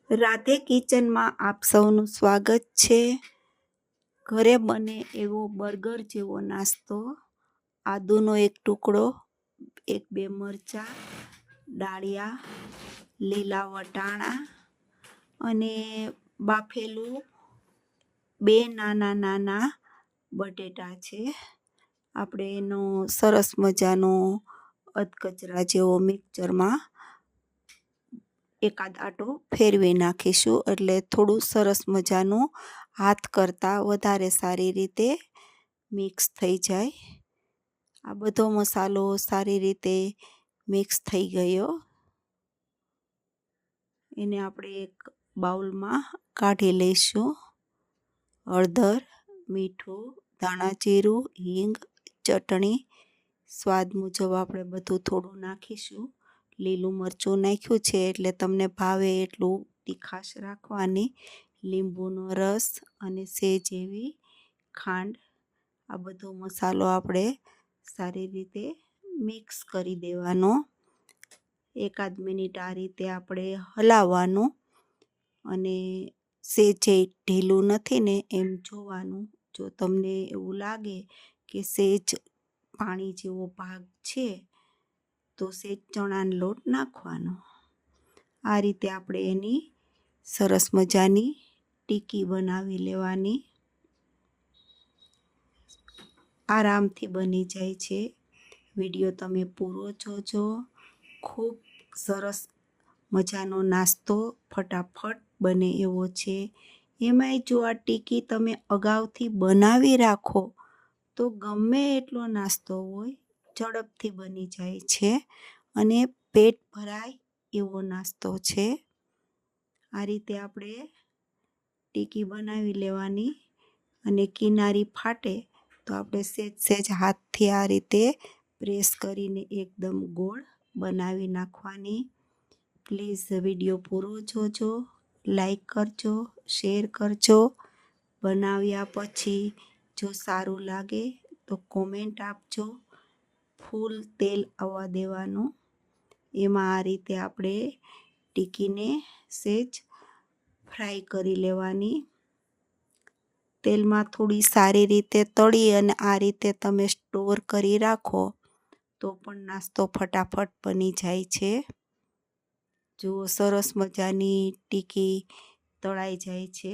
રાધે કિચનમાં આપ સૌનું સ્વાગત છે. ઘરે બને એવો બર્ગર જેવો નાસ્તો. આદુનો એક ટુકડો, 1-2 મરચાં, ડાળિયા, લીલા વટાણા અને બાફેલું 2 નાના નાના બટેટા છે. આપણે એનો સરસ મજાનો અધકચરા જેવો મિક્સચરમાં એકાદ આટો ફેરવી નાખીશું, એટલે થોડું સરસ મજાનું હાથ કરતાં વધારે સારી રીતે મિક્સ થઈ જાય. આ બધો મસાલો સારી રીતે મિક્સ થઈ ગયો. એને આપણે એક બાઉલમાં કાઢી લઈશું. હળદર, મીઠું, ધાણા જીરું, હિંગ, ચટણી સ્વાદ મુજબ આપણે બધું થોડું નાખીશું. લીલું મરચું નાખ્યું છે એટલે તમને ભાવે એટલું તીખાશ રાખવાની. લીંબુનો રસ અને સેજ એવી ખાંડ. આ બધો મસાલો આપણે સારી રીતે મિક્સ કરી દેવાનો. એકાદ મિનિટ આ રીતે આપણે હલાવવાનું અને સેજે ઢીલું નથી ને એમ જોવાનું. જો તમને એવું લાગે કે સેજ પાણી જેવો ભાગ છે તો સેજ ચણાનો લોટ નાખવાનો. આ રીતે આપણે એની સરસ મજાની ટીકી બનાવી લેવાની. આરામથી બની જાય છે. વિડીયો તમે પૂરો જોજો. ખૂબ સરસ મજાનો નાસ્તો ફટાફટ બને એવો છે. એમાંય જો આ ટીકી તમે અગાઉથી બનાવી રાખો તો ગમે એટલો નાસ્તો હોય ઝડપથી બની જાય છે અને પેટ ભરાય એવો નાસ્તો છે. આ રીતે આપણે ટીકી બનાવી લેવાની અને કિનારી ફાટે તો આપણે સેજ હાથથી આ રીતે પ્રેસ કરીને એકદમ ગોળ બનાવી નાખવાની. પ્લીઝ વિડીયો પૂરો જોજો, લાઈક કરજો, શેર કરજો. બનાવ્યા પછી જો સારું લાગે તો કોમેન્ટ આપજો. ફૂલ તેલ આવવા દેવાનું. એમાં આ રીતે આપણે ટીકીને સેજ ફ્રાય કરી લેવાની. તેલમાં થોડી સારી રીતે તળી અને આ રીતે તમે સ્ટોર કરી રાખો તો પણ નાસ્તો ફટાફટ બની જાય છે. જો સરસ મજાની ટીકી તળાઈ જાય છે.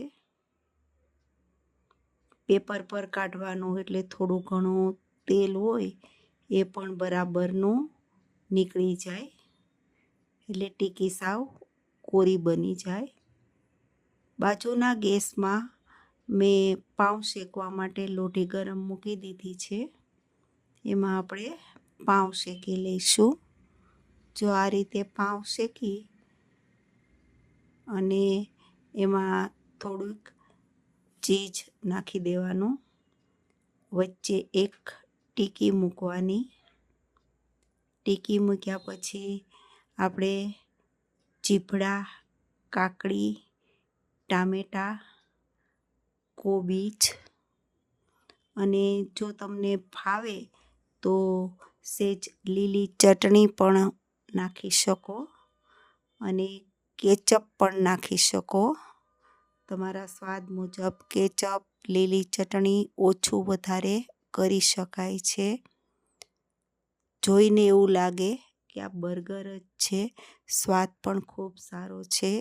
પેપર પર કાઢવાનું એટલે થોડું ઘણું તેલ હોય એ પણ બરાબરનું નીકળી જાય, એટલે ટીકી સાવ કોરી બની જાય. બાજુના ગેસમાં મેં પાઉં શેકવા માટે લોઢી ગરમ મૂકી દીધી છે. એમાં આપણે પાઉં શેકી લઈશું. જો આ રીતે પાઉં શેકી અને એમાં થોડુંક ચીઝ નાખી દેવાનું. વચ્ચે એક ટીકી મૂકવાની. ટીકી મૂક્યા પછી આપણે ચીભડા, કાકડી, ટામેટાં, કોબીજ અને જો તમને ભાવે તો સેજ લીલી ચટણી પણ નાખી શકો અને કેચઅપ પણ નાખી શકો. તમારા સ્વાદ મુજબ કેચઅપ, લીલી ચટણી ઓછું વધારે કરી શકાય છે. જોઈને એવું લાગે કે આ બર્ગર જ છે. સ્વાદ પણ ખૂબ સારો છે.